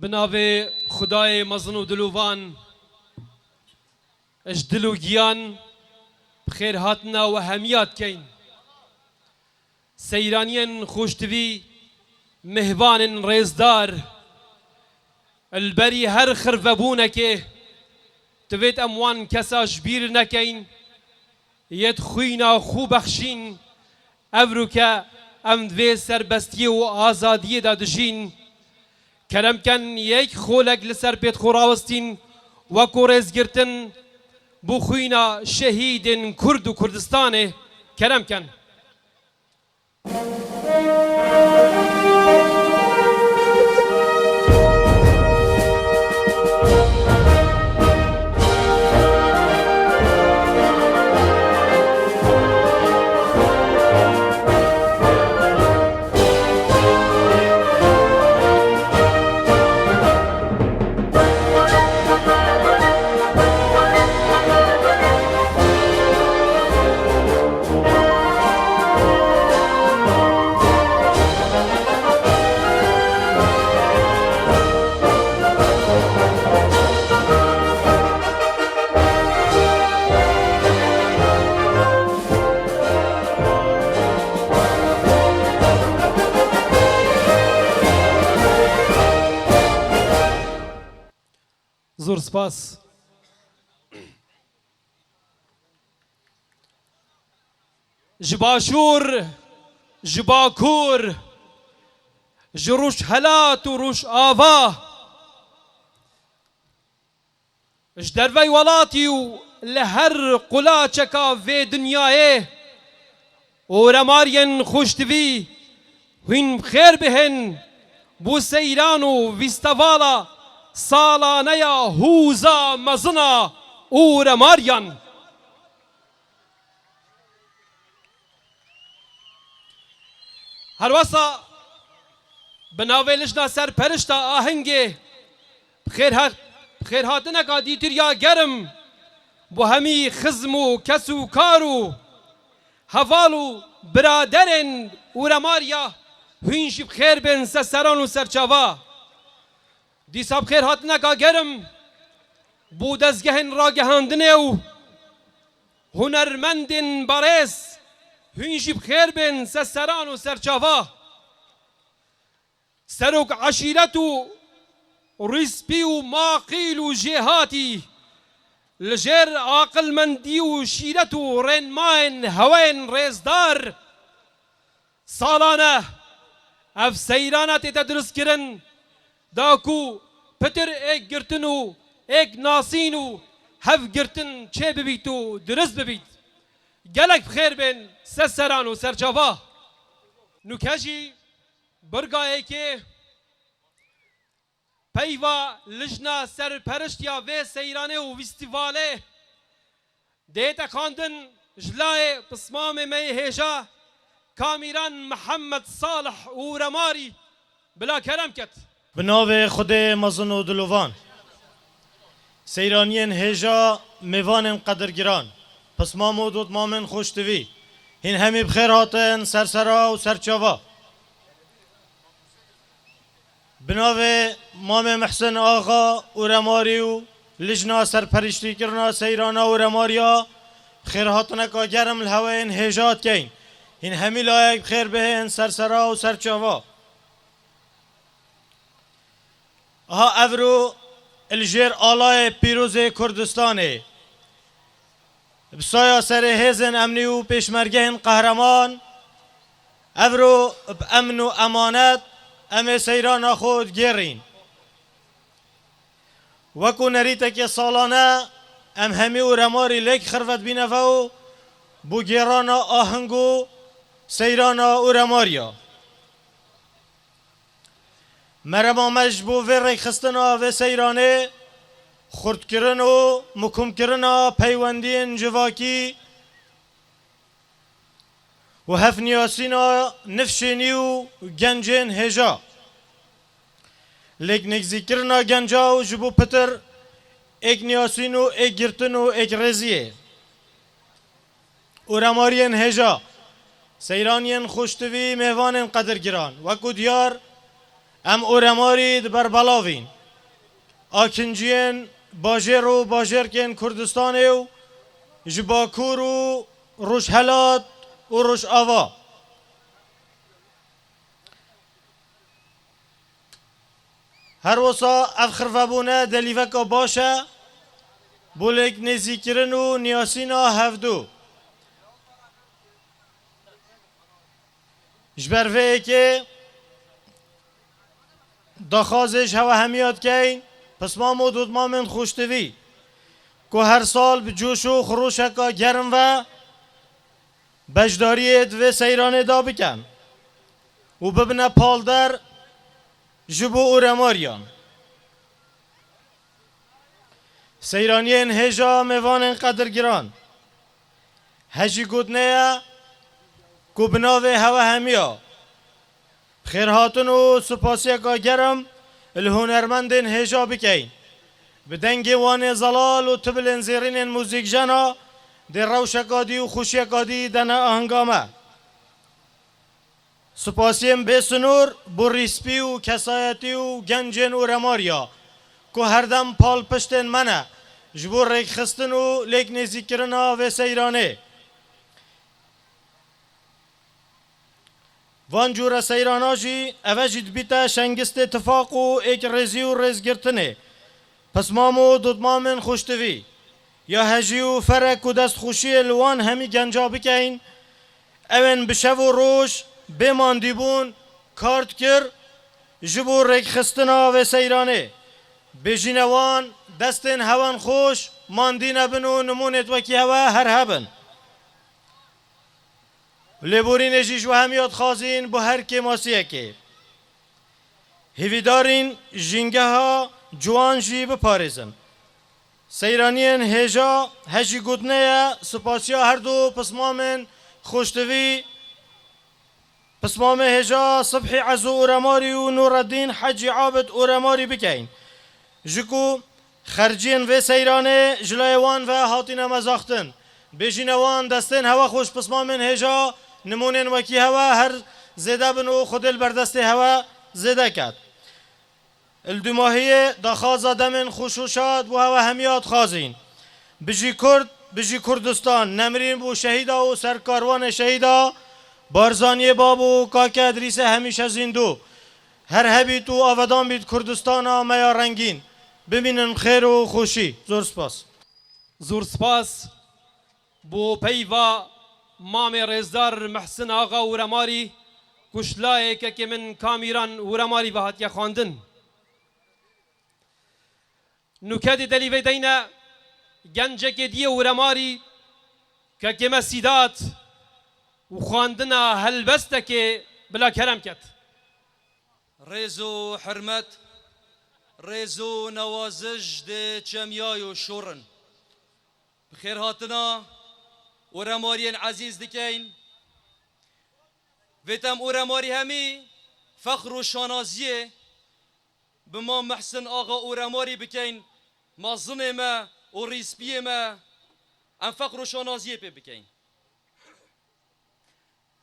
بناوی خدای مزن و دلوان اش دل و گیان بخیر هاتنا و همیات کین سیرانین خوشتوی مهوان ریزدار البری هر خرفبونه که توید اموان کساش بیر نکین ید خوینا خو بخشین افرو که ام دوی سربستی و آزادی دادشین کرم کن یک خولک لسر پیت خوراوستین و کورز گرتن بو خوینا شهید کرد و کردستانه کرم کن زور سپاس جباشور جباکور جروش هلات و روش آوا جدروی ولاتی و لهر قلاچکا في دنیای و رمارین خوشتوی وین بخیر بهن بو سیران و ویستوالا سالانه هوزا مزنا و رماریان هر واسا بناوی لجنا سر پرشتا آهنگه بخیر هاتنه که دیتر یا گرم بو همی خزم و کس و کارو هفالو برادرن و رماریا هینشی بخیر بن سران و سرچاوا دیسا بخیر هاتنه که گرم بو دزگهن را گهاندنه و هنرمندن بارز هینشی بخیر بن سران و سرچاوا سروک عشیرت و رسپی و ماقیل و جهاتی لجر عاقل مندی و شیرت و رنماین هوین ریزدار سالانه اف سیرانت تدرس کرن داکو پتر ایک گرتن و ایک ناسین و هف گرتن چه ببیت و درست ببیت گلک بخیر بین سران و سرچاوا نوکجی برگاهی که پیوا لجنا سر پرشت یا وی سیرانه و ویستیواله دیتا خاندن جلای بسمام می هیجا کامیران محمد صالح و رماری بلا کرم کت بناو خود مزن و دلوان سیرانین هیجا میوان قدرگران پس ما مودود مامن خوشتوی هین همی بخیر هاتن سرسرا و سرچاوا بناو مام محسن آقا و رماری و لجنا سرپرشتی کرنا سیرانا و رماریا خیر هاتنه که گرم الهوین هیجات کین هین همی لایک بخیر بهن سرسرا و سرچاوا ها افرو الجیر آلای پیروز کردستانه بسایا سر هزن امنی و پیشمرگهن قهرمان افرو بامن و امانت ام سیران خود گیرین وکو نریتا که سالانه ام همی و رماری لیک خرفت بینفو بو گیرانا آهنگو سیرانا و رماریا مرما مجبو و ری خستنا و سیرانه خورد کرن و مکم کرنا پیوندین جواکی و هفنیاسینا نفشینی و گنجین هجا لیک نگزی کرنا گنجا و جبو پتر ایک نیاسین و ایک گرتن و ایک رزیه و رمارین هجا سیرانین خوشتوی مهوان قدرگران وکو دیار ام اورماری دبر بلاوین آکنجین باجر و باجرکن کردستان و جباکور و روش هلات و روش آوا هر وصا اف خرفابونه دلیوکا باشه بولک نزیکرن و نیاسینا هفدو جبروه که داخازش هوا همیاد کین پس ما مدود ما من خوشتوی که هر سال به جوش و خروشکا گرم و بجداریت و سیرانه دا بکن و ببنه پالدر جبو اورماریان سیرانیین هجا میوان قدر گران هجی گودنه کو بناوه هوا همیا خیرهاتون و سپاسی که گرم الهنرمندین هجا بکین بدنگ وان زلال و تبلن زیرین موزیک جنا در روشکادی و خوشیکادی دنا آهنگامه سپاسیم بسنور بو ریسپی و کسایتی و گنجن و رماریا که هر دم پال پشتن منه جبور ریک خستن و لیک نزیکرنا و سیرانه وان جور سیرانا جی اوجید بیتا شنگست اتفاق و ایک رزی و رزگرتنه پس مامو دودمامن خوشتوی یا هجی و فرک و دست خوشی الوان همی گنجا بکین اون بشو و روش بماندی بون کارت کر جبور ریک خستنا و سیرانه بجینوان دستن هوان خوش ماندی نبن و نمونت وکی هوا هر هبن لبورین جیش و همیاد خازین با هر که ماسیه که هیویدارین جنگه ها جوان جی بپارزن سیرانین هجا هجی گودنه سپاسیا هر دو پسمامن خوشتوی پسمام هجا صبحی عزو اورماری و نور الدین حجی عابد اورماری بکین جکو خرجین و سیرانه جلایوان و هاتین مزاختن بجینوان دستین هوا خوش پسمامن هجا نمونن وکی هوا هر زیده بن و خودل بردست هوا زیده کد الدماهی داخاز دمن خوشوشاد و هوا همیاد خازین بجی کردستان نمرین بو شهیدا و سرکاروان شهیدا بارزانی بابو کاکه ادریس همیشه زندو هر هبیت و آودان بید کردستان میا رنگین ببینن خیر و خوشی زور سپاس زور سپاس بو پیوا مام رزدار محسن آقا ورماری کشلای که من کامیران ورماری بهات یا خواندن نکات دلیوی دینا گنجه که دیه ورماری که مسیدات و خواندنا هلبسته که بلا کرم کت ريزو حرمت ريزو نوازج دي چمياي و شورن بخير هاتنا ورمارين عزيز دكين ويتم ورماري همي فخر و شانازيه بما محسن آغا ورماري بكين مازن ما و ريسبي ما ام فخر و شانازيه بكين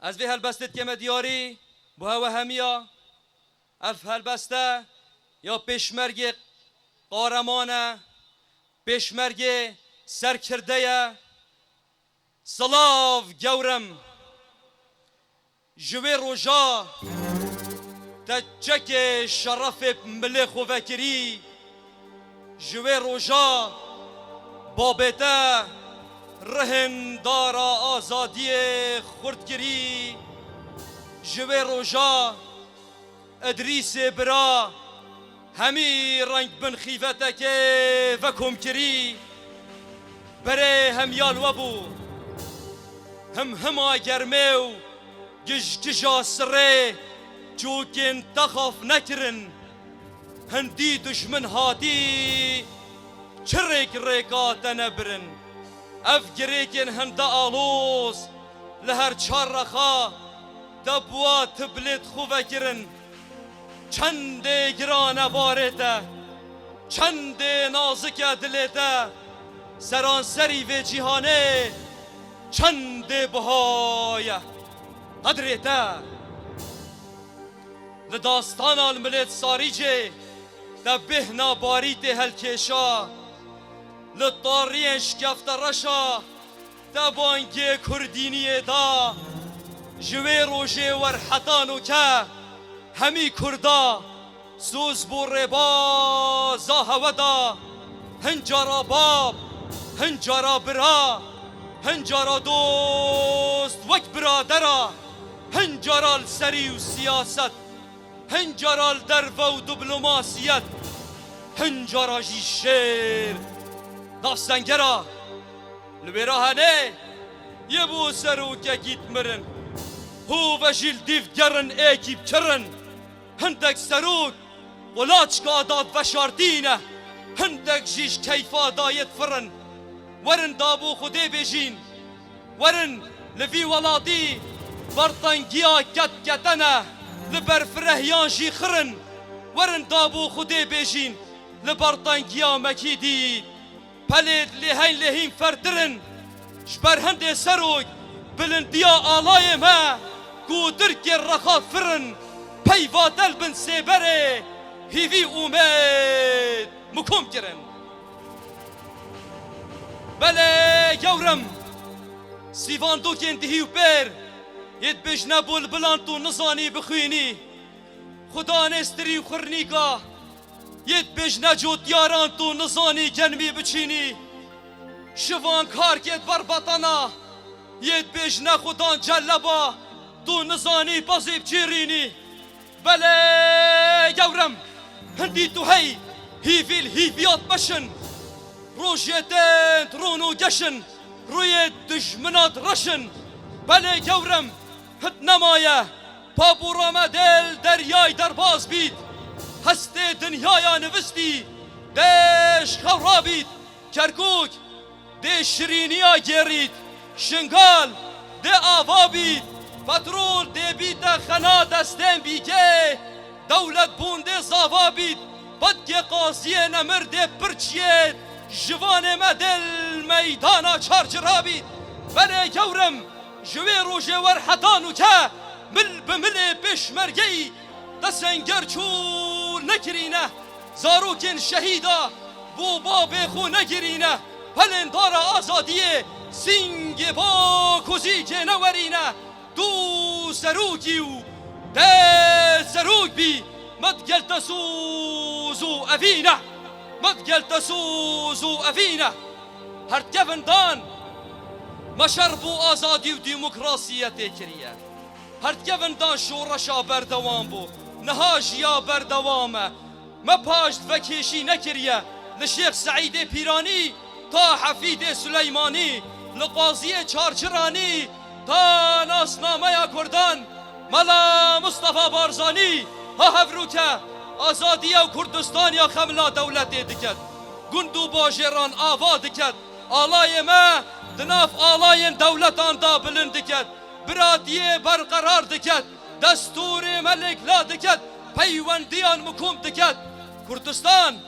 از في هالبستت كما دياري بها هميا اف هالبسته یا پشمرگ قارمانه پشمرگ سرکرده سلاف گورم جوی روژا تجک شرف ملخ و وکری جوی روژا بابته رهن دارا آزادی خردگری جوی روژا ادریس برا همی رنگ بن خیفتک و کمکری بره همیال وبو هما گرمه و گجا سره چوکن تخاف نکرن هندی دشمن هاتی چرک ریکات نبرن اف گریکن هنده آلوز لهر چار رخا دبوا تبلت خوبه کرن چند گران بارته چند نازک دلته سران سری و جهانه چند بهای قدرته لداستان الملت ساریجه دا بهنا باریت هلکشا لطارین شکفت رشا دا بانگی کردینی دا جوی روژه ورحتانو که همی کردا سوز بو ربا زاهودا هنجارا باب هنجارا برا هنجارا دوست وک برادرا هنجارا السری و سیاست هنجارا الدرفه و دبلوماسیت هنجارا جی شیر داستنگرا لبراهنه یبو سروکه گیت مرن هو وجیل دیف گرن ایکی بکرن هندک سروک ولاچ قادات وشاردینه هندک جیش کیفا دایت فرن ورن دابو خودی بیجین ورن لفی ولادی برطنگیا کت کتنه لبر فرهیان جی خرن ورن دابو خودی بیجین لبرطنگیا مکیدی پلید لهین لهین فردرن جبر هند سروک بلندیا آلای ما گودرک رخا فرن پیوادل بن سیبره هیوی اومد مکم کرن بله یورم سیوان دو کن دهیو بر ید بجنه بول بلانتو نزانی بخوینی خدا نستری و خرنیگا ید بجنه جوت یاران تو نزانی گنمی بچینی شوان کار کت بر بطنا ید بجنه خدا جلبا تو نزانی بازیب چیرینی بله یورم هندی تو هیفیل هیفیات بشن روشیتن رونو گشن روی دشمنات رشن بله یورم هد نمایه پاپورامه دل دریای درباز بید هست دنیایا نوستی دش خورا بید کرکوک ده شرینیا گرید شنگال ده آوا بید پترول ده بید خنا دستن بیگه دولت بونده زاوا بید بدگه قاضیه نمرده پرچیه جوان مدل میدانا چارجرا بید بله یورم جوی روژه ورحتانو که مل بمل بشمرگی دسنگر چول نکرینه زاروکن شهیدا بو باب خو نگرینه هلندار آزادیه سینگ با کوزی که نورینه دو سروکی و ده سروک بی مدگل تسوزو افینه مدگل تسوزو افینه هر گفندان مشربو آزادی و دیموکراسیت کریه هر گفندان شورشا بردوام بو نهاجیا بردوامه ما پاشت وکیشی نکریه لشیخ سعید پیرانی تا حفید سلیمانی لقاضی چارچرانی تا ناسنامه کردان ملا مصطفى بارزانی ها هفروکه آزادی و کردستان یا خملا دولت دکد گندو باجران آوا دکد آلای ما دناف آلاین دولتان دا بلند دکد برادیه برقرار دکد دستور ملک لا دکد پیوندیان مکوم دکد کردستان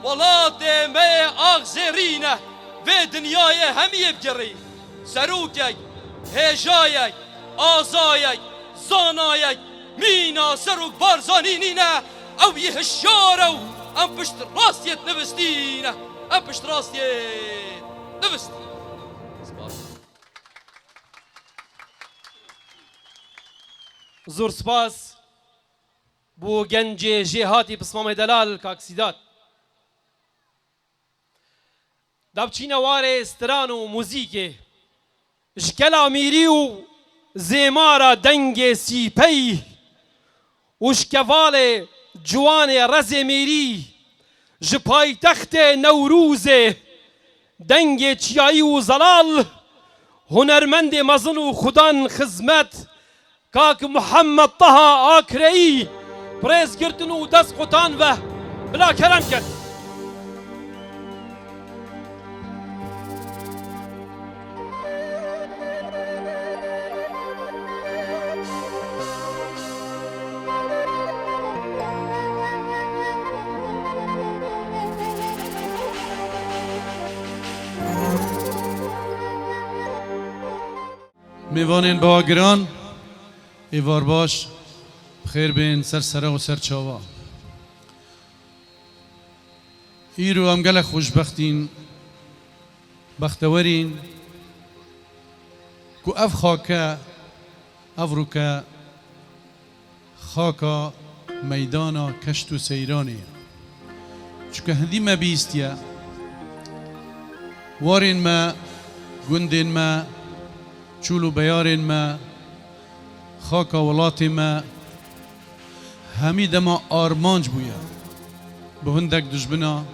ولاد می آغزرینه و دنیای همیه بگری سروکک هجایک آزایک زانایک مینا سروک بارزانینینه او یه هشیارو ام پشت راستیت نوستینه ام پشت راستیت نوستینه زور سپاس بو گنج جهاتی بسمام دلال کاکسیدات دابچینه واره استران و موزیک اشکلا میری و زیمارا دنگ سیپی وشکوال جوان رز میری جپای تخت نوروز دنگ چیایی و زلال هنرمند مزن و خدان خدمت کاک محمد طه آکرئی پریز کردن و دست قطان و بلا کرم کرد میوانین باگران ایوار باش خیر بین سر سره و سر چاوا ایرو ام گله خوشبختین بختورین کو اف خاکه افروکه خاکا میدانا کشت و سیرانی چکه هندی ما بیستیا وارین ما گندین ما چولو بیارین ما خاکا ولات ما همی دما آرمانج بویا به هندک دجبنا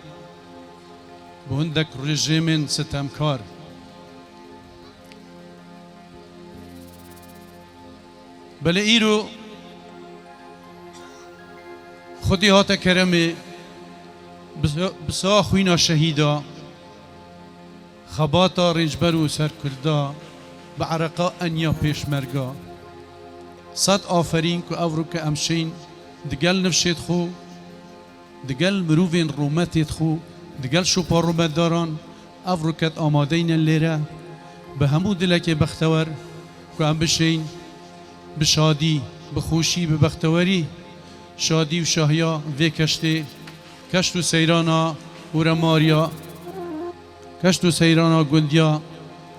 به هندک رژیم ستمکار بله ایرو خودی هاتا کرمی بسا خوینا شهیدا خباتا رنجبر و سرکردا بعرقا انیا پیشمرگا صد آفرین که افروک امشین دگل نفشید خو دگل مروفین رومتید خو دگل شوپا رومت داران افروکت آمادین لیره به همو دلک بختور که ام بشین بشادی بخوشی ببختوری شادی و شاهیا وی کشتی کشت و سیرانا و رماریا کشت و سیرانا گندیا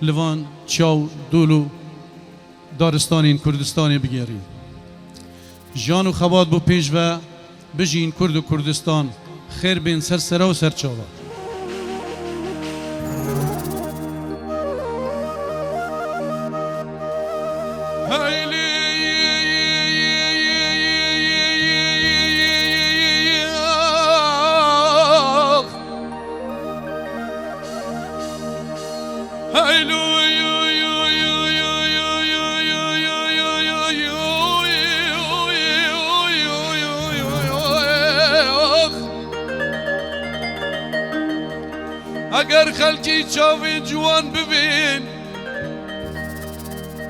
لوان چاو دولو دارستانین کردستانی بگیرین جان و خبات بو پیش و بجین کرد و کردستان خیر بین سر سره و سر چاوا اگر خلکی چاوی جوان ببین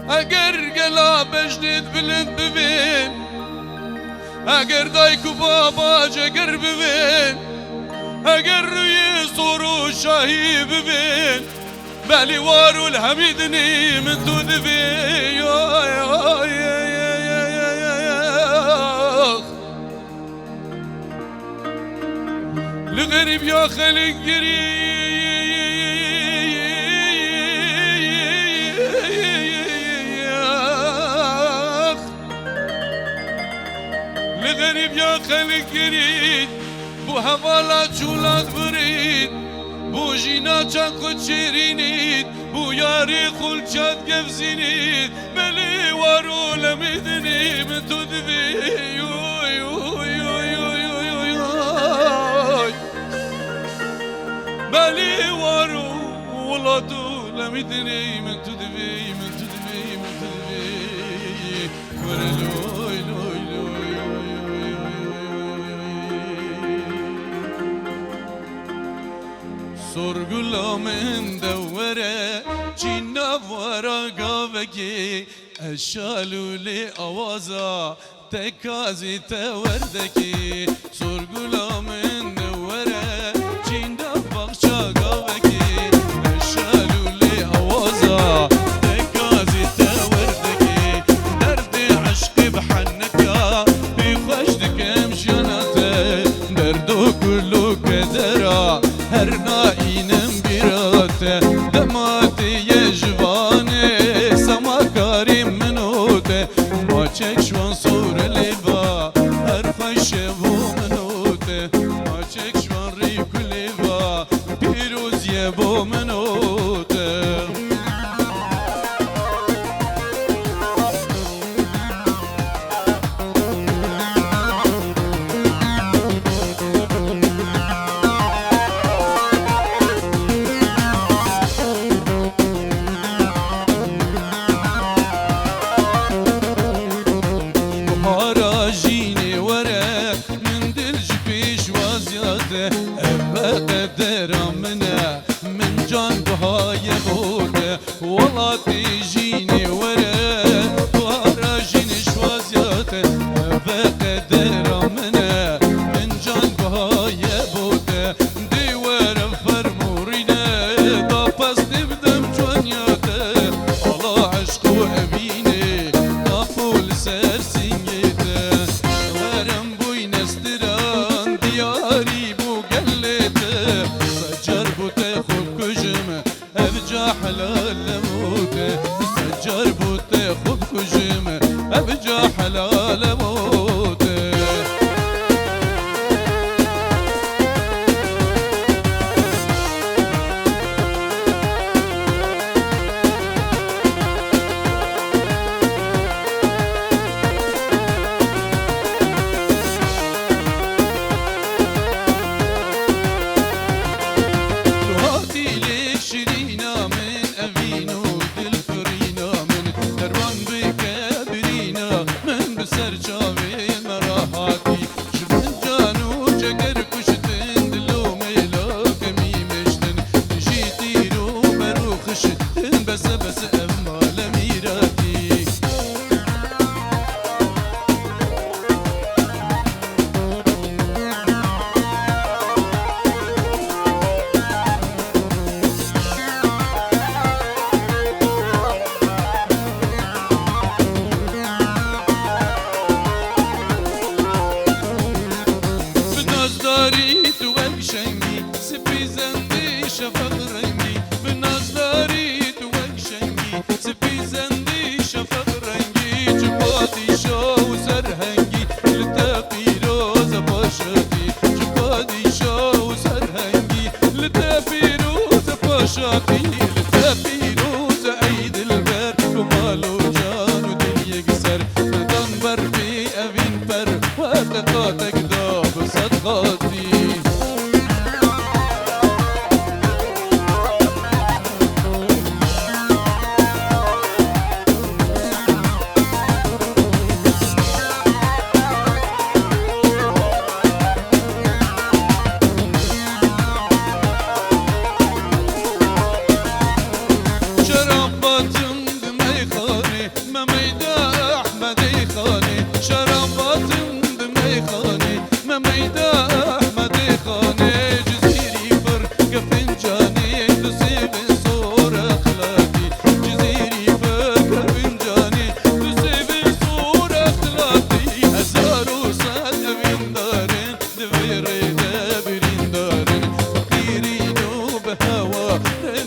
اگر گلا بجدید بلند ببین اگر دایکو بابا جگر ببین اگر روی صورو شاهی ببین بلی وارو الحمیدنی من تو دبین لغریب یا خلق گری غریب یا خلق گرید بو حوالا چولاد برید بو جینا چند خود شیرینید بو یاری خلچات گفزینید بلی وارو لمیدنی من تو دوی بلی وارو ولاتو لمیدنی من تو دوی من تو دوی من تو دوی کرلوی لوی سرگلا من دوره چینا وارا گاوگی اشالولی آوازا تکازی توردکی سرگلا من دوره چینا بخشا گاوگی اشالولی آوازا تکازی توردکی درد عشق بحنکا بیخوش دکم شناته دردو کلو کدرا هر ناینم بیراته دماتی یه جوانه سماکاری منوته ما چکشوان سور لیبا هر خوشه و منوته ما چکشوان ریک لیبا پیروزیه با منوته دست خود کجم ابجا حلال موته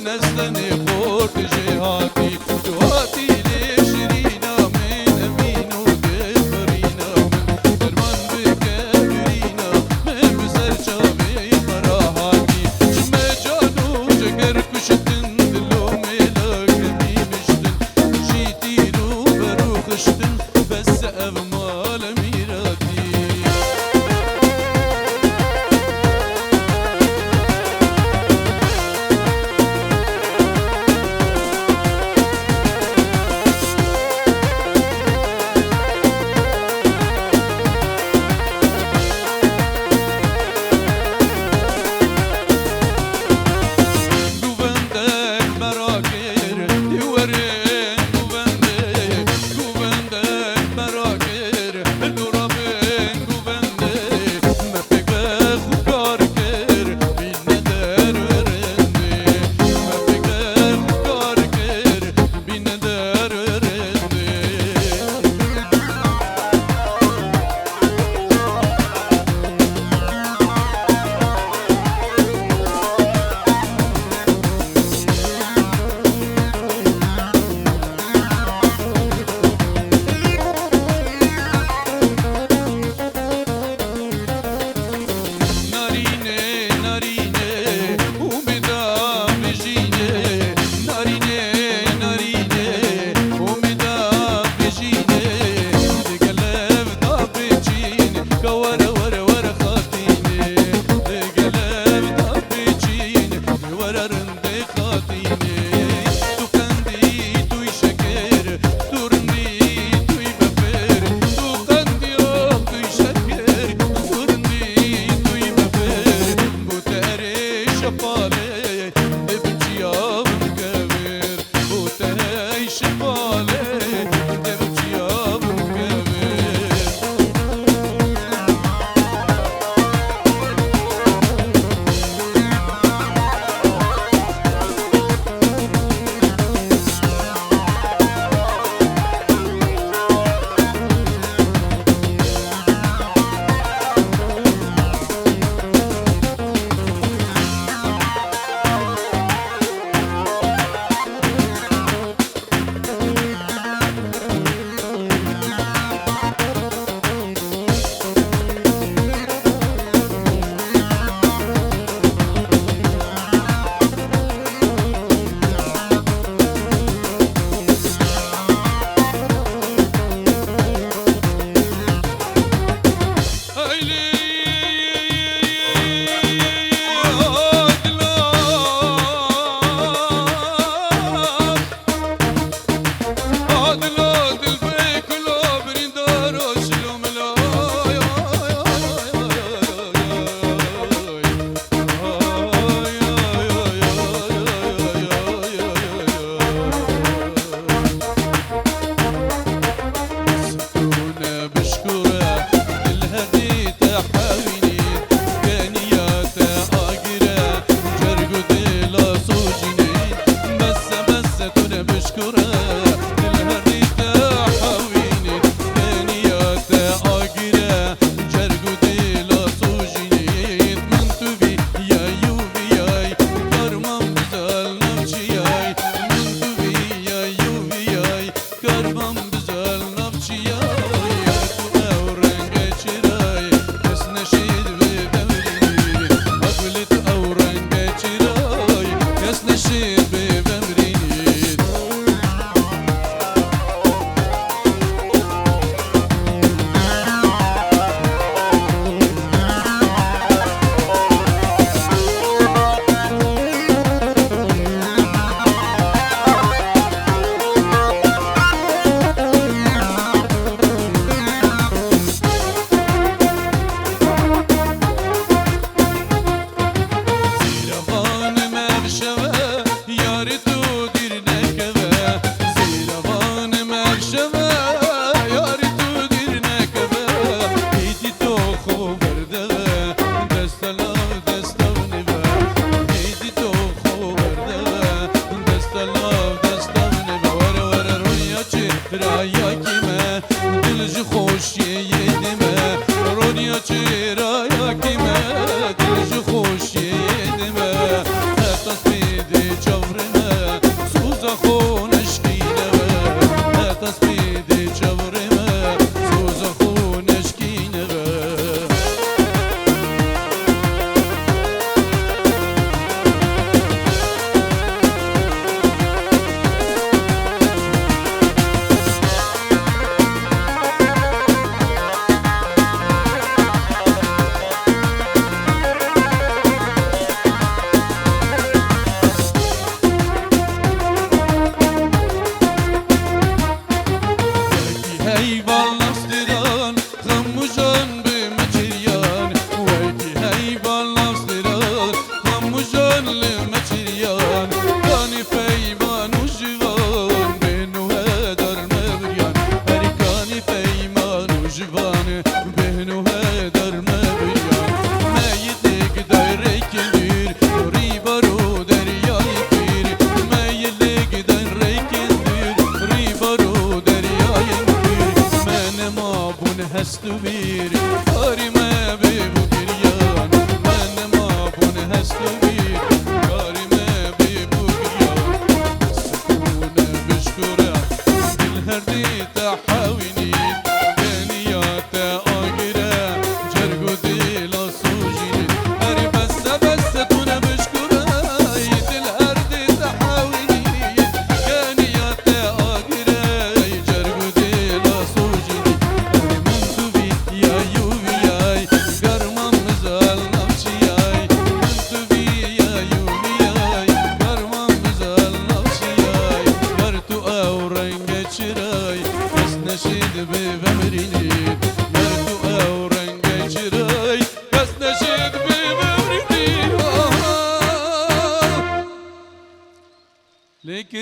نزدن خورد جهاتی دوهاتی لشرینا مزال نفسي او رنگ چرای کس نشید به بمرینی اقلت او رنگ چرای کس نشید به بمرینی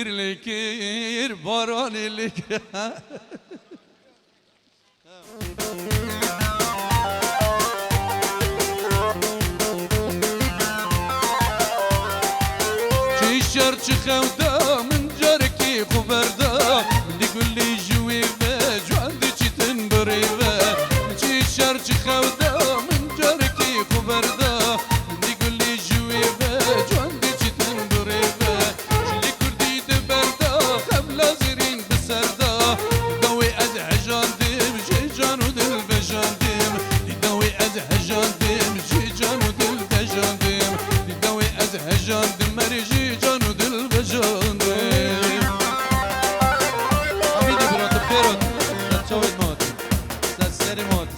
لکر باران لکر چی شر چی خودا من جارکی خبردا دی گلی جوی به جوان دی چی تن بریوه چی شر چی خودا من جارکی خبردا دی گلی جوی به جوان دی چی تن بریوه چلی کردی دبردا خبلا زیرین بسردا دوی از هجاندیم چی جانو دل بجاندیم دی دوی از هجاندیم چی جانو دل بجاندیم دی دوی از هجاندیم مرجی جانو دل بجاندیم حبیبی برات پیرات سچاوید مات سری مات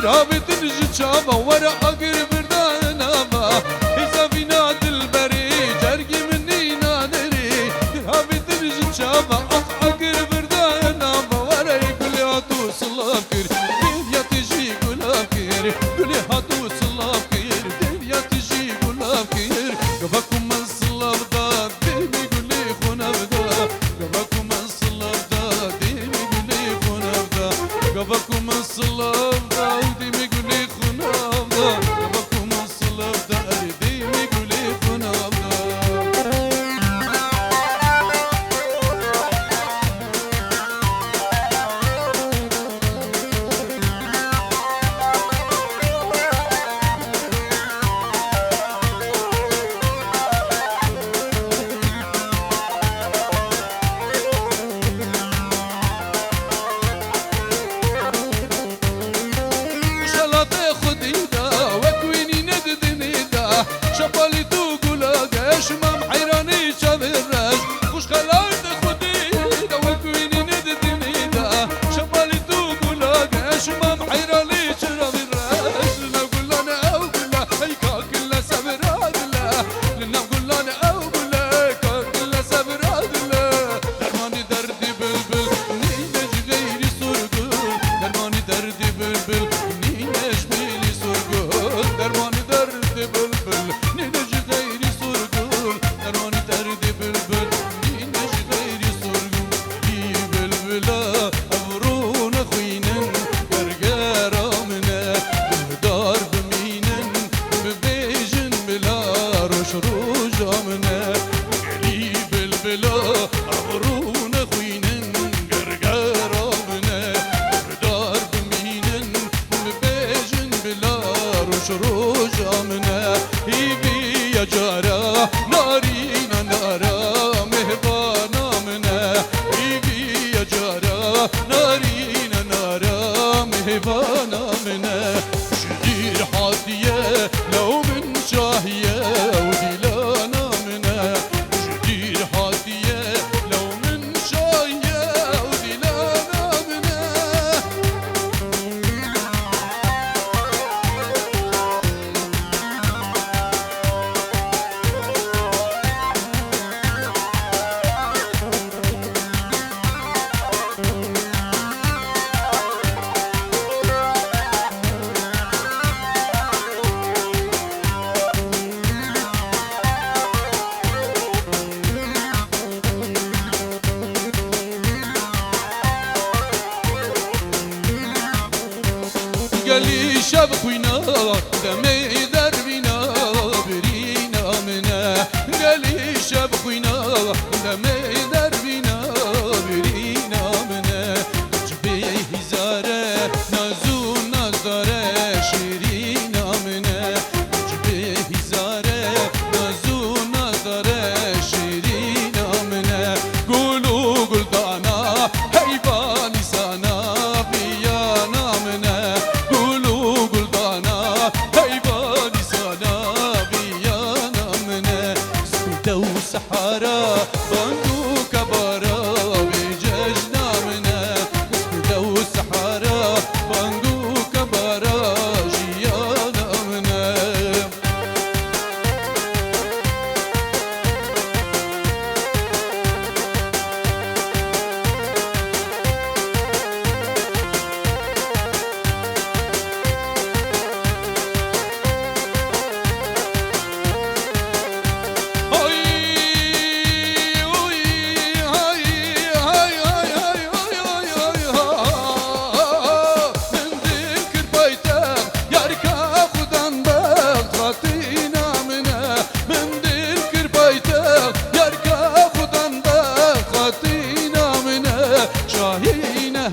رابط الجتشابة ورا أقر بردان نابا إذا بنا دلبري جرقي مني نادري رابط الجتشابة أقر بردان نابا ورا يقول هاتو صلافكر دنيا تجي قلافكر قولي هاتو صلافكر دنيا تجي قلافكر قباكم من صلاف دار ديني قولي خونا بدا قباكم من صلاف نارین نارا مهوانا منه شدیر حادیه لو من شاهیه و دیلانا منه شدیر حادیه لو من شاهیه و دیلانا منه قالي شاب خوينا دمي دربينا برينا منا قالي شاب خوينا دمي دربينا برينا منا جبي هزاره نازو نازاره شيرينا منا جبي هزاره نازو نازاره شيرينا منا قولوا قلدانا حيبان سانا بيانا منا سحارة بندو كبارا بججنا منا دو سحارة بندو كبارا جيانا منا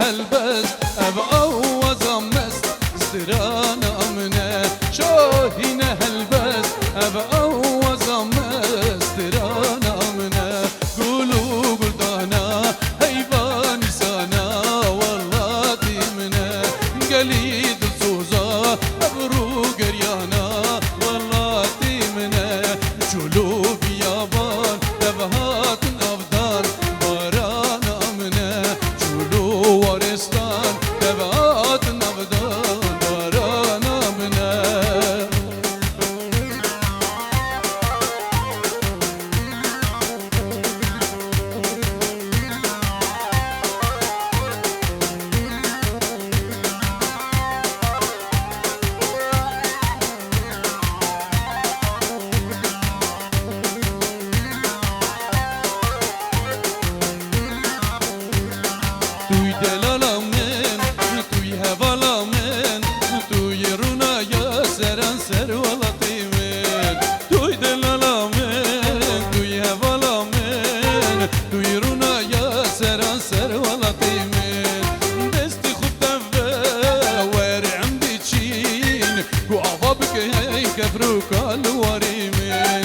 هلبس ابقى وزمست استرانا امنه شاهين هلبس ابقى وزمست استرانا امنه قولوا قلدانا هيبان سانا والله ديمنا قليد الصوزة ابرو قريانا والله ديمنا جلوب يابان تبهات الافضل بارانا امنه ورستان تبعات نبدان بارانا منا توی دلالا من توی هوالا من توی رونا یا سران سر ولطی من توی دلالا من توی هوالا من توی رونا یا سران سر ولطی من دستی خوب دفه ورعم بیچین و آفا بکه کفرو کالواری من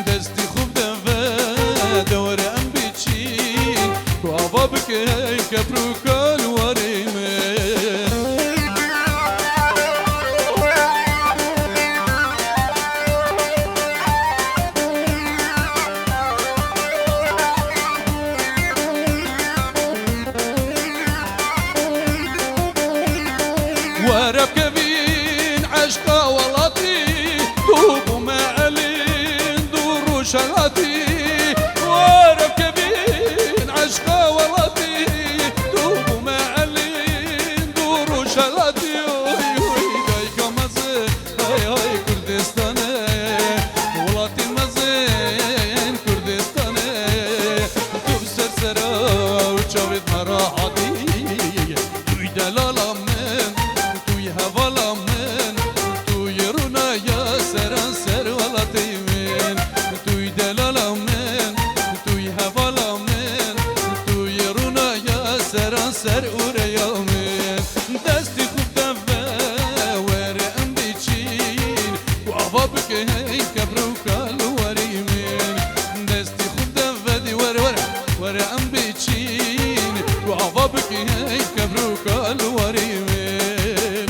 دستی خوب دفه دورم بیچین و آفا بکه کفرو کالواری من ورب كبين عشقا ولطي دوب ومعلين دور شغطي ورب كبين عشقا ولطي دوب ومعلين دور شغطي دايكا مزين هاي كردستاني ولطي مزين كردستاني دوب سرسرا وشاوت مراحتي دوي دلالا من توی هوالا من توی رونا یا سران سر ولطی من توی دلالا من توی هوالا من توی رونا یا سران سر اوریا من دستی خوب دفه ورم بیچین و آبا بکه کبرو کالواری من دستی خوب دفه دی ورم بیچین و آبا بکه سروکا الوری وین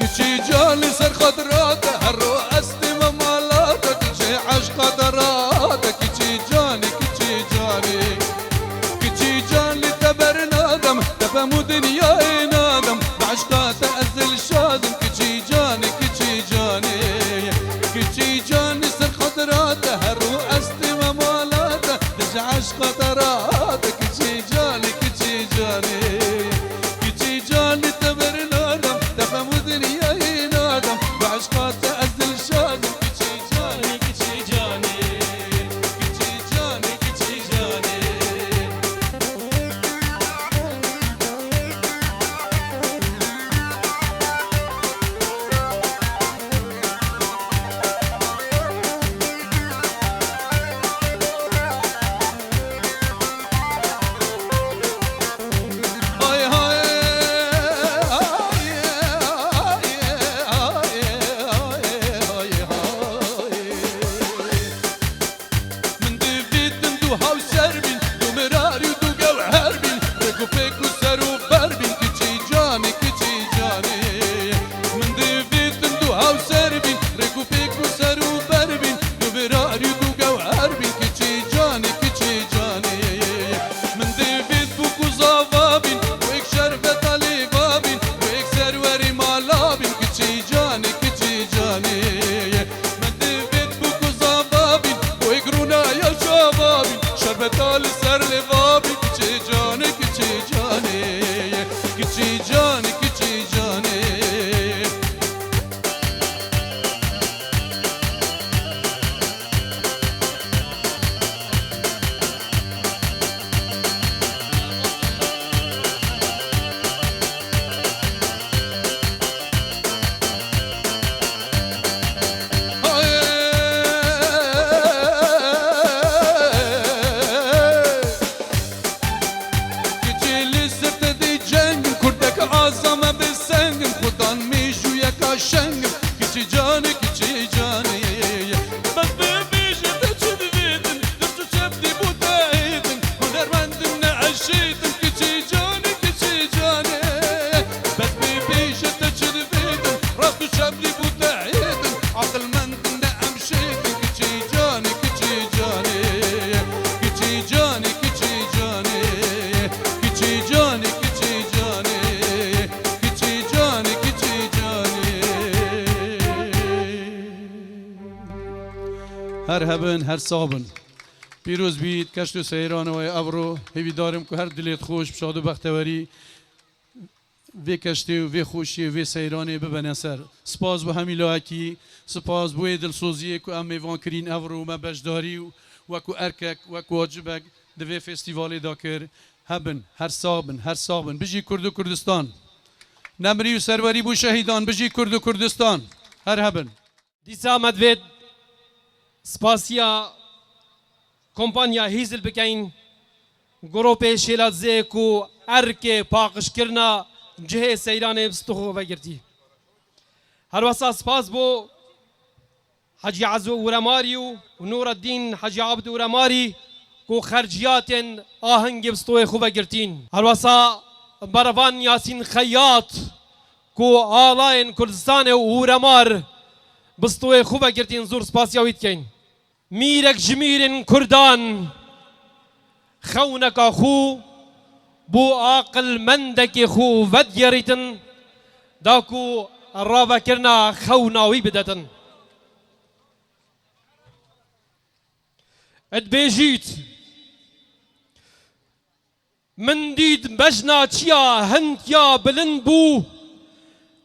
كشي جاني سر خضراته هرو أستي ممالاته كشي عشق دراته كشي جاني كشي جاني تبر نادم تفهم دنياي نادم بعشقاته أزل شادم كشي جاني سر خضراته هرو أستي ممالاته كشي عشق دراته كشي جاني تبر نادم تفهم دنياي نادم بعشقاته أزل شادم كشي جاني هاي من ديفيد دو هاو سربين دو مراري ودو جو هربين ريكو بيكو سرو بربين كشي جاني من ديفيد دو هاو سربين ريكو بيكو سرو بربين دو مراري ودو جو هربين كشي جاني من ديفيد بوكو زافابين ويك شربت علي بابين ويك سروري مالابين كشي جاني من ديفيد بوكو زافابين ويك رونا يا شبابين شربت علي سر لبابين كشي جاني بس ببيجي تشديدن درت شبدي بوتايدن هنرمندن عشيدن كشي جاني بس ببيجي تشديدن راسو شبدي بوتايدن عقل مندن امشيدن كشي جاني هر هبن هر صابن پیروز بید کشت و سیران و ابرو هیوی دارم که هر دلیت خوش بشاد و بختوری وی کشتی و وی خوشی و وی سیرانی ببنه سر سپاس به همی لاکی سپاس بوی دلسوزی که ام میوان کرین ابرو ما بجداری و کو ارکک و کو واجبک دوی فستیوالی دا کر هبن هر صابن بجی کرد و کردستان نمری و سروری بو شهیدان بجی کرد و کردستان هر هبن دیسا مدوید سپاسیا کمپانیا هیزل بکین گروپ شیلات زیکو ارک پاقش کرنا جه سیران بستخو وگرتی هر واسا سپاس بو حجی عزو ورماری و نور الدین حجی عبد ورماری کو خرجیات آهنگ بستوی خوب گرتین هر واسا بروان یاسین خیاط کو آلاین کردستان و ورمار بستوی خوب گرتین زور سپاسیاویت کین میرک جمیرن کردان خونک خو بو عاقل مندك خو وديريتن داكو الرابع كرنا خوناوي بدتن ادبيجيت من ديد بجنا تشيا هند يا بلنبو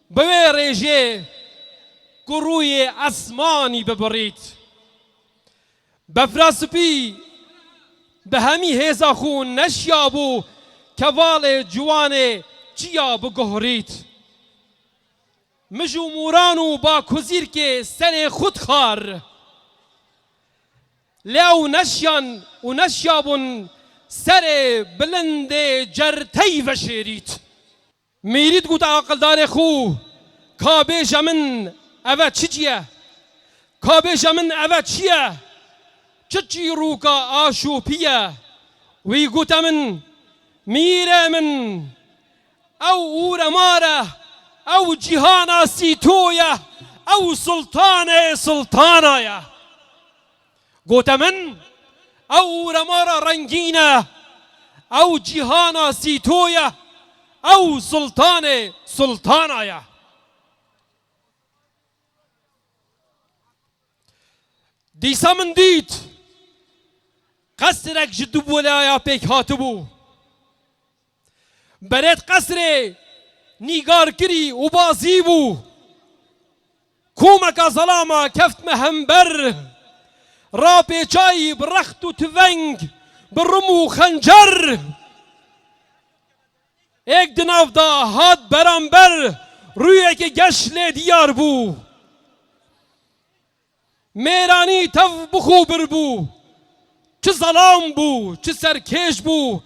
بويريجي كروي اسماني ببريت بفراسپی به همی هیزا خون نشیابو کوال جوان چیا بگهرید مجو مورانو با کزیر که سر خود خار لو نشیان و نشیابون سر بلند جرتی و شیرید میرید گوت عقلدار خو کابیج من اوه چی جیه کابیج من اوه چیه چی روکا آشوپیه وی گوت من میره من او اور ماره او جهانا سیتویه او سلطان سلطانایه گوت من او اور ماره رنگینه او جهانا سیتویه او سلطان سلطانایه دیسا من دید قصرک جدو بولایا پیک هاتبو برید قصر نیگار کری و بازی بو کومک ظلاما کفت مهمبر را پیچایی برخت و تونگ برمو خنجر ایک دناف دا هات برانبر روی که گشل دیار بو میرانی تف بخوبر بو چه ظلام بو چه سرکش بو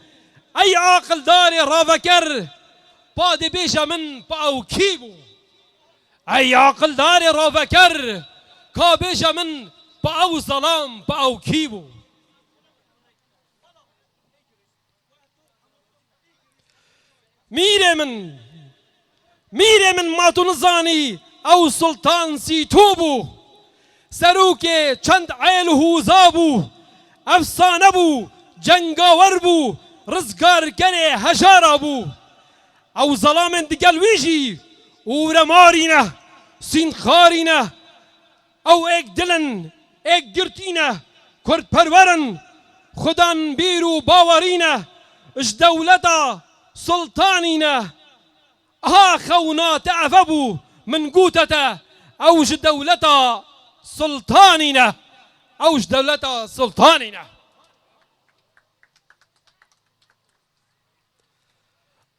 ای عاقل داری راوکر پاد بیش من پاو کی بو ای عاقل داری راوکر کا بیش من پاو ظلام پاو کی بو میره من ماتو نزانی او سلطان سی تو بو سروک چند عیل هوزا بو افسانه بو جنگاور بو رزگار کنه هجارا بو او ظلام دگل ویجی او رمارینه سین خارینه او ایک دلن ایک گرتینه کرد پرورن خدان بیرو باورینه اش دولتا سلطانینه ها خونات عفبو من قوتته اوج دولتا سلطانینه اوج دولتا سلطانینه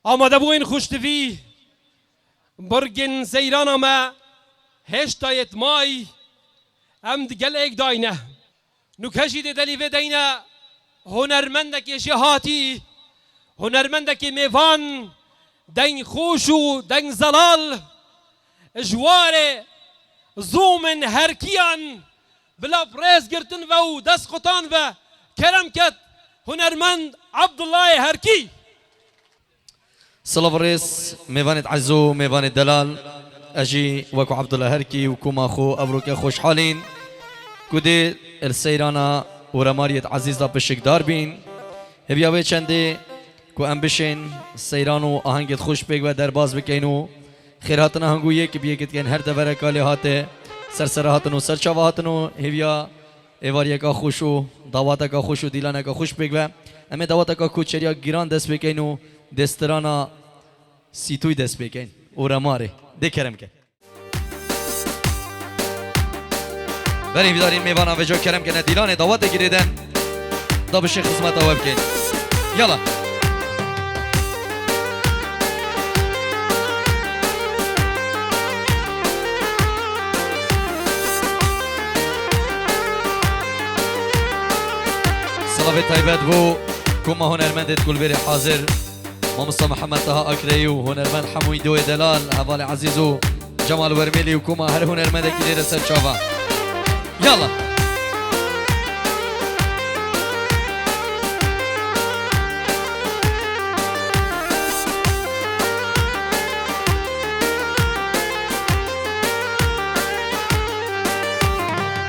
آماده بوین خوشتوی برگن سیرانا ما هشتایت مای ام دگل ایک داینه نکشید دلیوه دینه هنرمندک جهاتی هنرمندک میوان دین خوش و دین زلال اجوار زومن هرکیان بلا پریز گرتن و دست خطان و کرم کت هنرمند عبدالله هرکی صلاة الرئيس ميفانة عزو ميفانة دلال أجي وكو عبد الله هركي وكوما أخو أبروك خوش حالين كودي السيرانا ورمارية عزيزة بشكدار بين هبياوي چنده كو أمبشين السيرانو أهنگت خوش بيك و درباز بكينو خيراتنا هنگو يك بيكت كين هر دفركالي هاته سرسرهاتنو سرچاوهاتنو هبيا ایواریکا خوشو دعوتکا خوشو دیلانکا خوش بيك و اما دعوتکا کوچریا گیران دست بكينو دسترانا سیتوی دست بکن او رماره ده کرم که بریم بیدارین میوانا و جا کرم که ندیلان دعوت گیریدن دا بشه خدمت آوه بکن یالا صلاة طيبات بو كما هنرمندت كل بيري حاضر مامستا محمد طه اكري وهنرمند حموي دوي دلال هوالي عزيزو جمال ورميلي وكما هر هنرمند كده رسل شافا يلا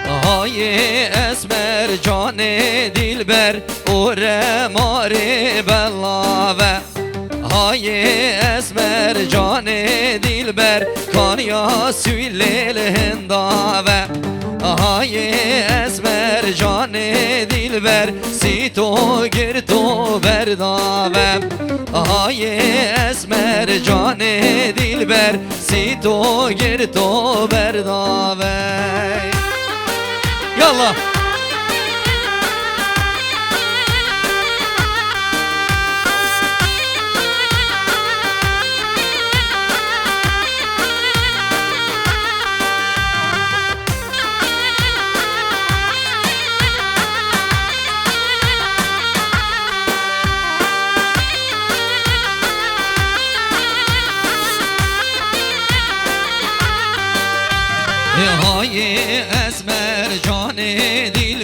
هاي اسمر جان دلبر ورماري بلاوه های اسمر جان دلبر کانیا سویل هنداوه های اسمر جان دلبر سی تو گرتو برداوه های اسمر جان دلبر سی تو گرتو برداوه یالا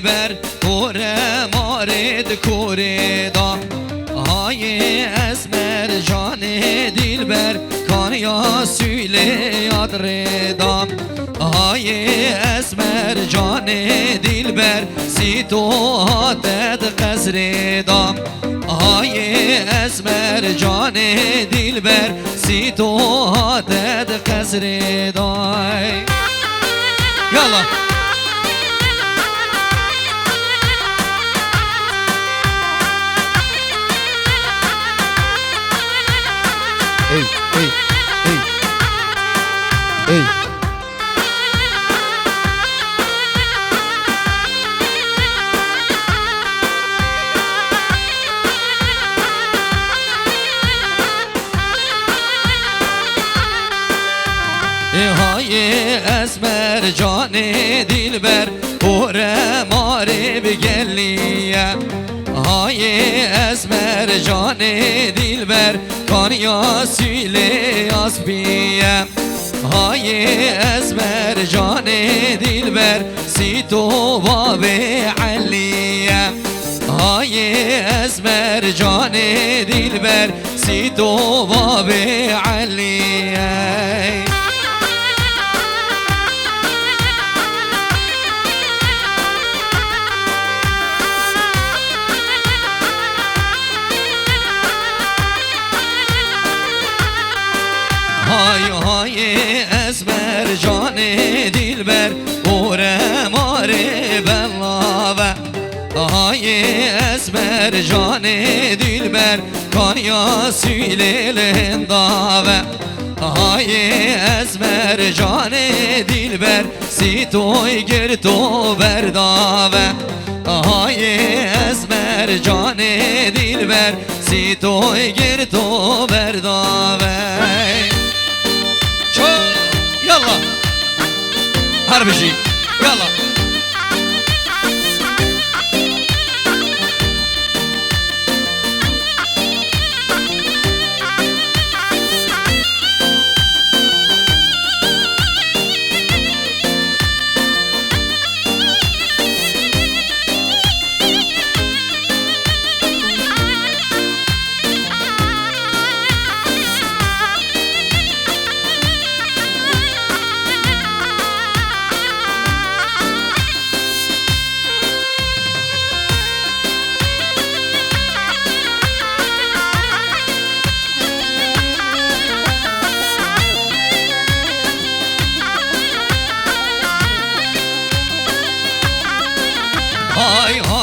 دلبر کوره مارد کوره دا های اسمر جان دلبر کانیا سوله یاد ردا های اسمر جان دلبر سی تو هاتد قصر دا های اسمر جان دلبر سی تو هاتد قصر دا يلا اي اي اي اي های اسمر جان دلبر کوره ماره بگلیه های اسمر جان دلبر کانیا سیله آسبیه های اسمر جان دلبر سی تو باب علیه های اسمر جان دلبر سی تو باب علیه های اسمر جان دلبر کوره ماره بلاوه های اسمر جان دلبر کانیا سیله لنداوه های اسمر جان دلبر سی توی گر تو برداوه های اسمر جان دلبر سی توی گر تو برداوه يلا هربشي يلا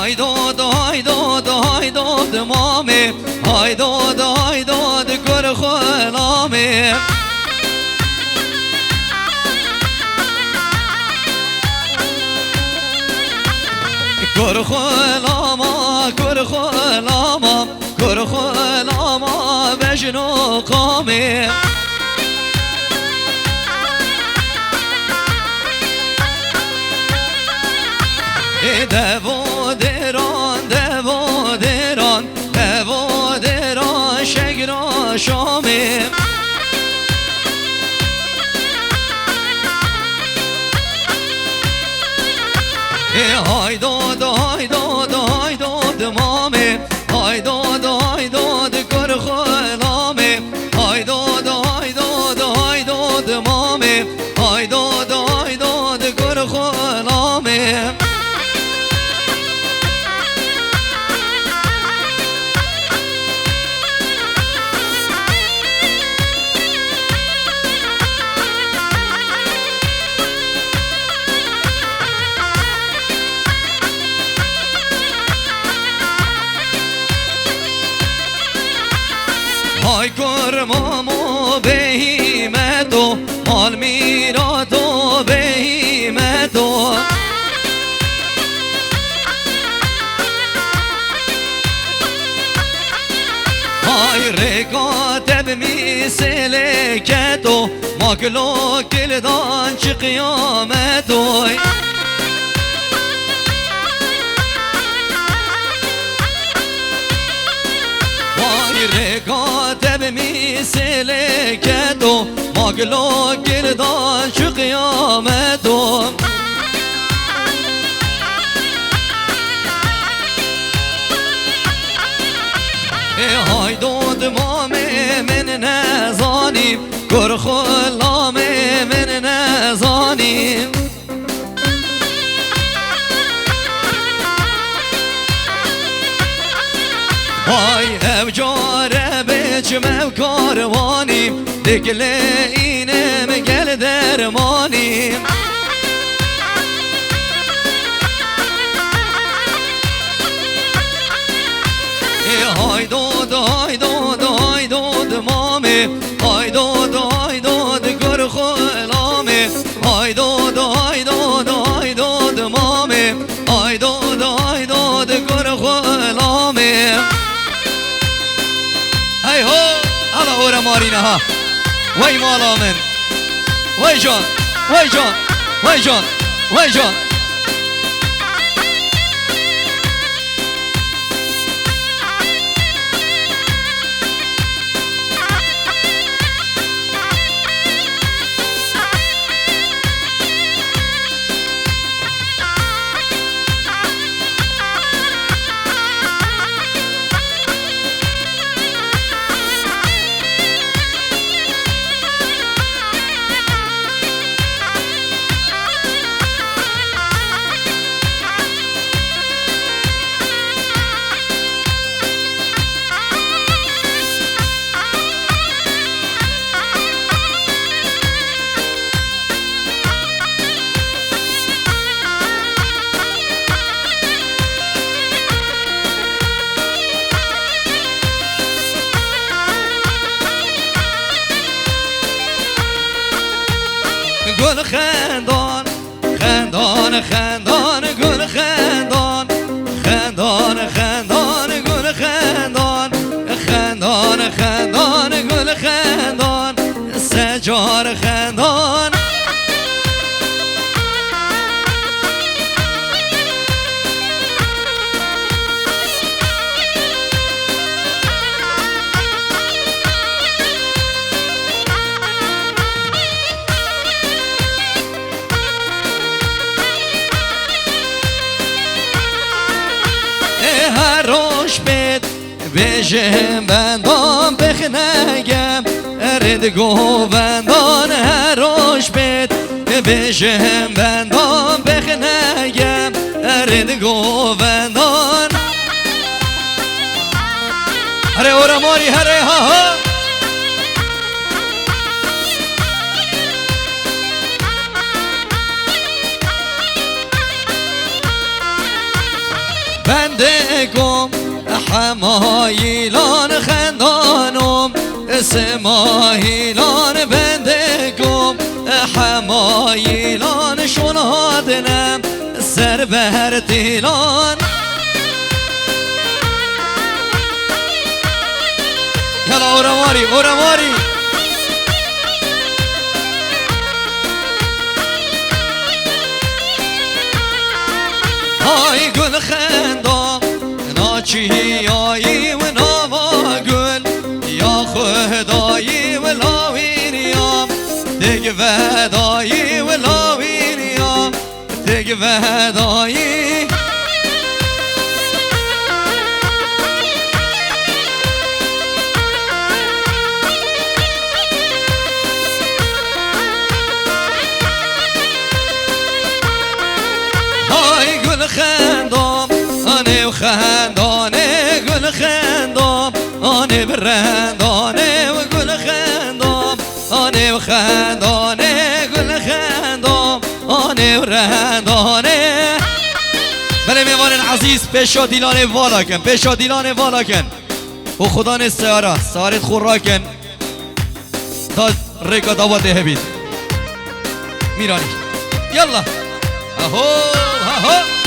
های دود های دود های دود مامه های دود گر خلامه گر خلاما گر خلاما گر خلاما بجنو قامه دوادران شگر شامه های دود مامه های دود گر خلامه های دود مامه های دود گر خلامه های کرمامو بهیمتو مال میراتو بهیمتو های رکاتب میسلکتو ماکلو کلدان چی قیامتو رکاتب میسلکتو ماگلو گردان چو قیامتو های دود مامه من نزانیم گر خلامه من نزانیم وای او جاره بچم او کاروانیم دگل اینم گل درمانیم های دود های دود های دود مامه های دود گر خلامه های دود مامه های دود گر خلامه هی هو هلا اورا مارينا ها وي مالا من وي جان وي جان وي جان وي جان گل خندان خندان خندان گل خندان خندان خندان گل خندان خندان خندان گل خندان سجار خندان هروش بید بجم بندان بخنگم رد گوبندان هروش بید بجم بندان بخنگم رد گوبندان هره اورا ماری هره ها ها بندگم حمایلان خندانم اسماهیلان بندگم حمایلان شنادنم سر بر دیلان یلا اورا ماری اورا ماری های گل خندام ناچیایی و نوا گل یا خدایی و لاوینیام دیگه ودایی و لاوینیام دیگه ودایی های گل خندام آنه و خندانه گل خندام آنه برندانه و گل خندام آنه و خندانه گل خندام آنه و رندانه بله میوان عزیز پیشا دیلانه والا کن پیشا دیلانه والا کن و خدا نستیاره سارت خور را کن تا ریکا داواته هبید میرانی یلا اهو اهو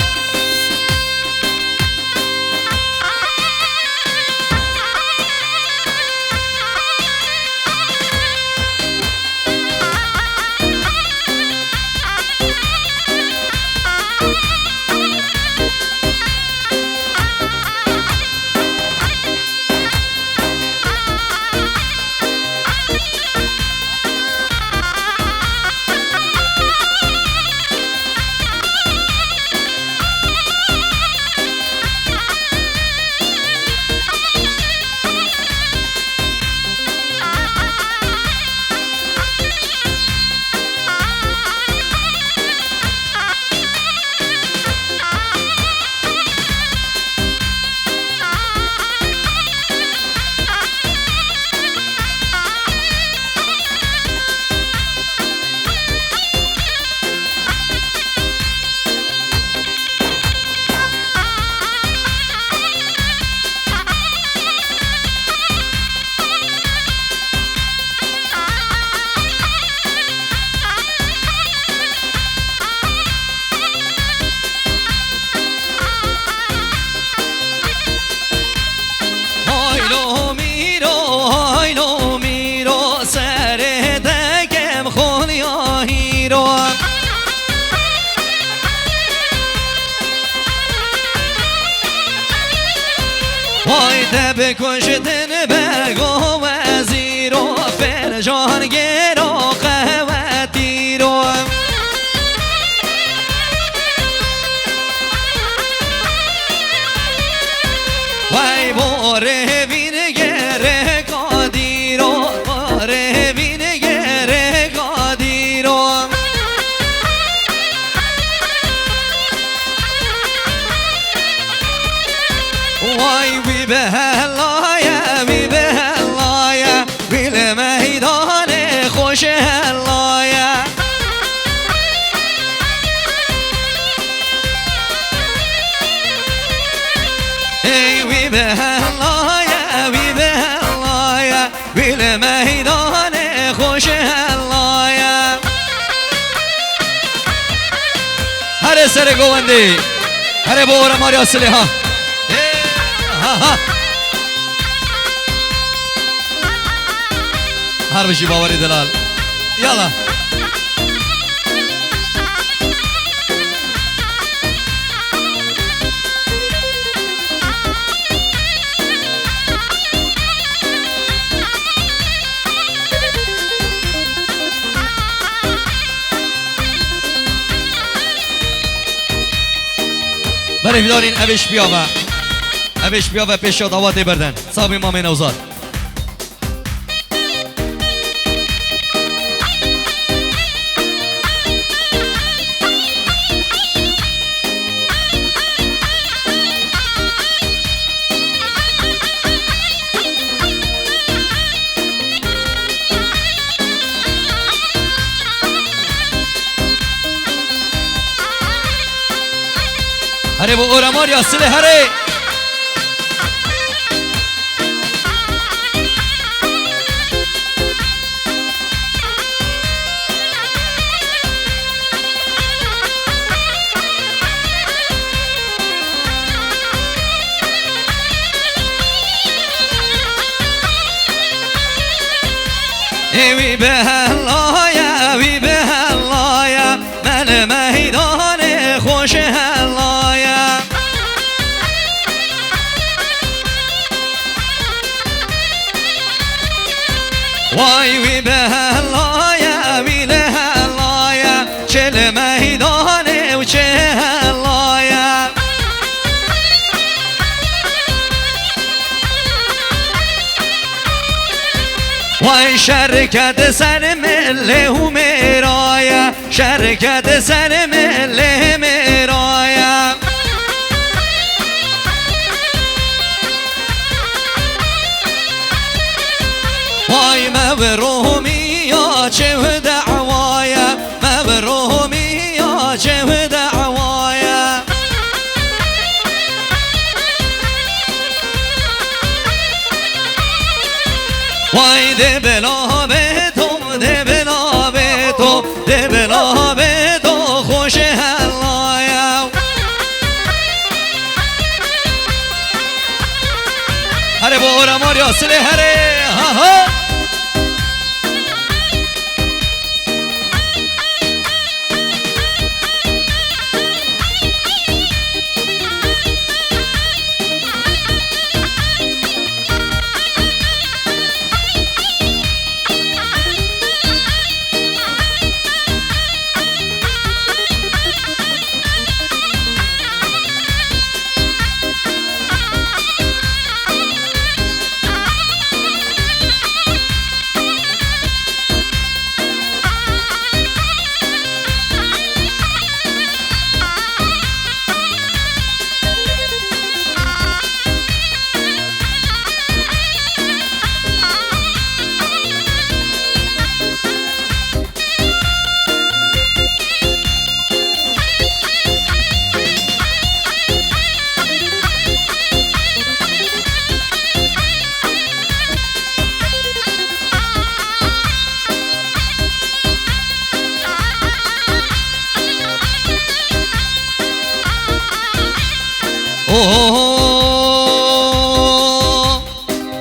وای تب کشتن بگو وزیر و فرجان گیر و قهوتی رو وای باره وین گره قادی رو باره وین گره قادی رو وای وی به هلایا وی به هلایا وی لمیدان خوش هلایا ای وی به هلایا وی به هلایا وی لمیدان خوش هلایا هر سر گوندی هر بور ماریا سلیها هر بشی باوری دلال یالا برای دارین اوش بیاوه اوش بیاوه پیش دعوت بردن صاحب امام نوزاد هره بو اورامار یا سله هره وی به هلایا وی به هلایا من میدان خوش هلایا وای وی به هلایا وی له هلایا چه میدان و چه هلایا وای شرکت سر مله و میرایا شرکت سر مله میرایا وای مبرومی یا چه دعوایا مبرومی یا چه دعوایا وای ده بلا به تو ده بلا به تو ده بلا به تو خوش هلایا هره بورا ماریا سله هره ها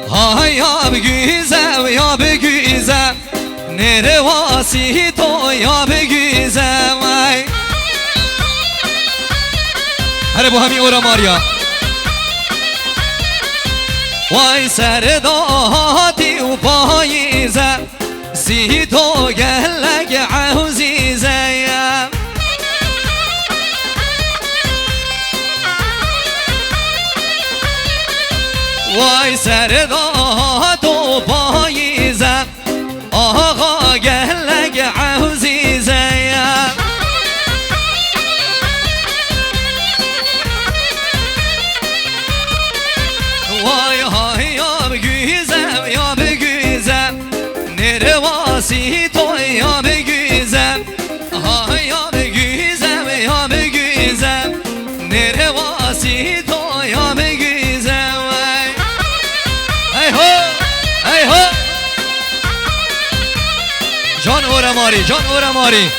ها یا بگیزم یا بگیزم نره واسی تو یا بگیزم هره با همین اورا ماریا وای سرداتی و پاییزه زید و گلگ عوزیزه وای سردات و پاییزه آقا گلگ عوزیزه وای های یا بگویزم یا بگویزم نرواسی تو یا بگویزم های یا بگویزم یا بگویزم نرواسی تو یا بگویزم ای هو ای هو جان اورماری جان اورماری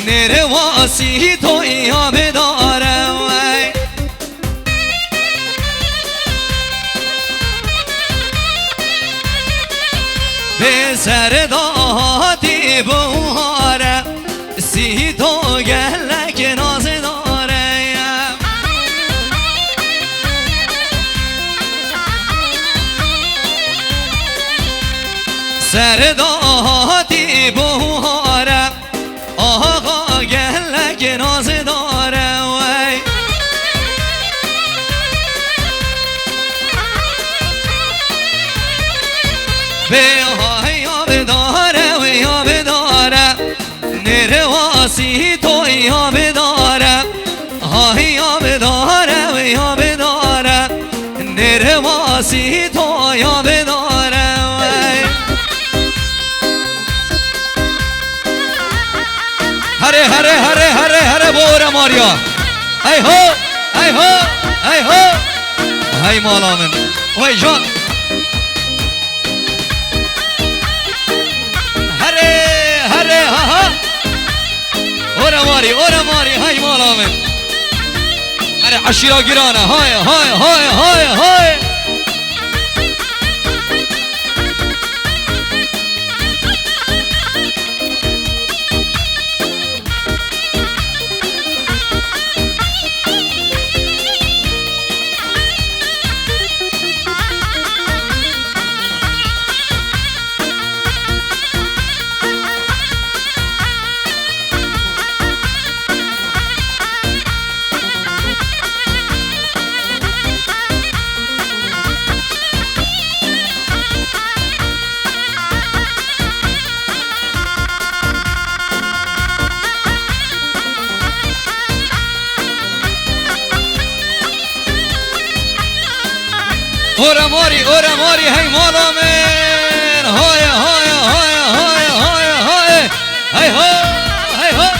نرواسی تو یا بدارم به سرداتی بوهارم سی تو گلک ناز دارم سرداتی بوهارم آقا گلک ناز داره وی به های یا بداره و یا بداره نرواسی تو یا بداره های یا بداره و یا بداره نرواسی تو یا بداره وی هره هره هره هره هره بورا ماریا ای هو ای هو ای هو های مالا من وای جان هره هره ها ها اورا ماری های مالا من هره عشیرا گیرانه های های های های های اورا ماری هی مالا من های های های های های های هی ها هی ها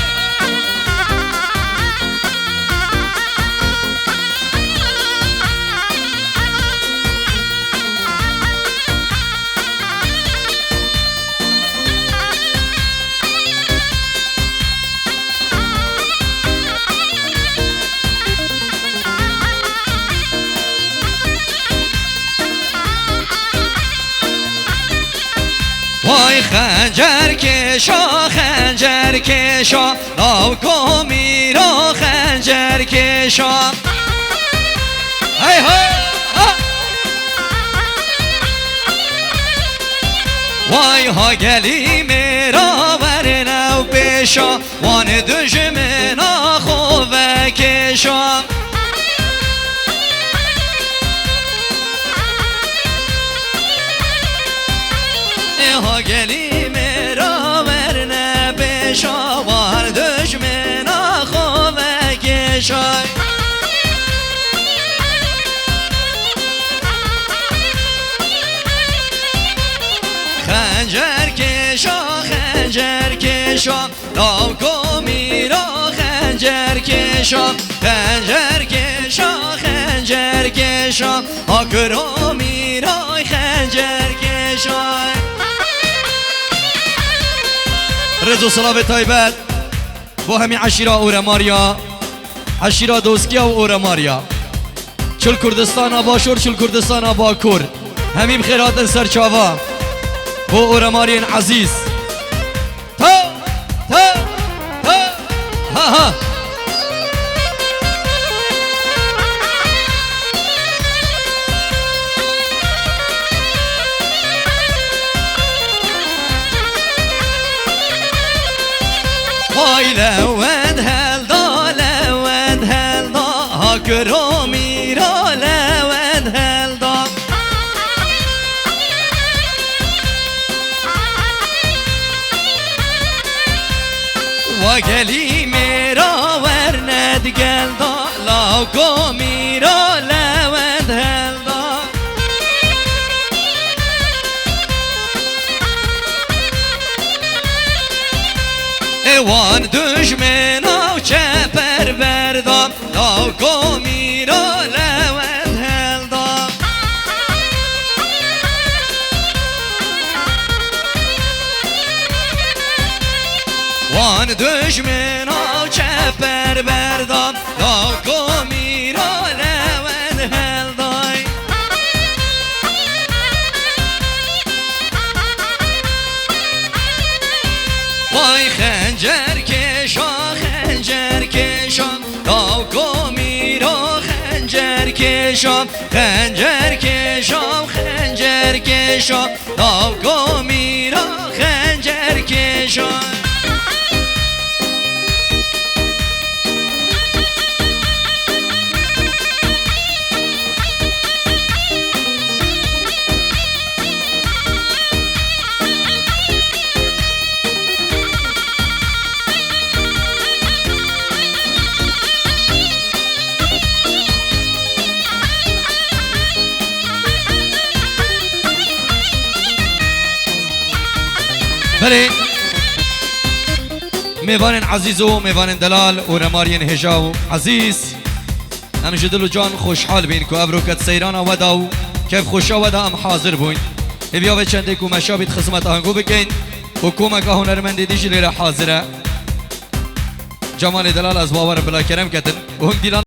وای خنجر کشا لاو کو میرا خنجر کشا ای ها وای ها گلی میرا ورنو پیشا وان دژمنا خوبه کشا ها گلی میرا ورنه پیشا وار دشمنا خوبه کشای خنجر کشا لاو کو میرا خنجر کشا آکرو میرا خنجر کشا رزو صلاة تایبت با همی عشیرا اورماریا عشیرا دوسکیا و اورماریا چل کردستان باشور چل کردستان باکور همیم خیرات سرچاوا با اورمارین عزیز تا ها ها وای لوند هلدا لوند هلدا ها کرومی را لوند هلدا و گلی میرا ورند گلدا لاکو میرا لوند هلدا وان دشمنا چپر بردم لاکو میرا لوند هلدم وان دشمنا چپر بردم لاکو میرا لوند هلدم وای خنجر کشا خنجر کشا لاکو میرا خنجر کشا خنجر کشا خنجر کشا لاکو میرا خنجر کشا بله میوان عزیز و میوان دلال و رمارین هجاو عزیز همیشه دل و جان خوشحال بین که ابروکت سیران وداو کیف خوشا ودا ام حاضر بوین بیا و چنده که مشابید خصمت آهنگو بکن حکومت هنرمند دیجی لیره حاضره جمال دلال از باور بلا کرم کتن و هم دیلان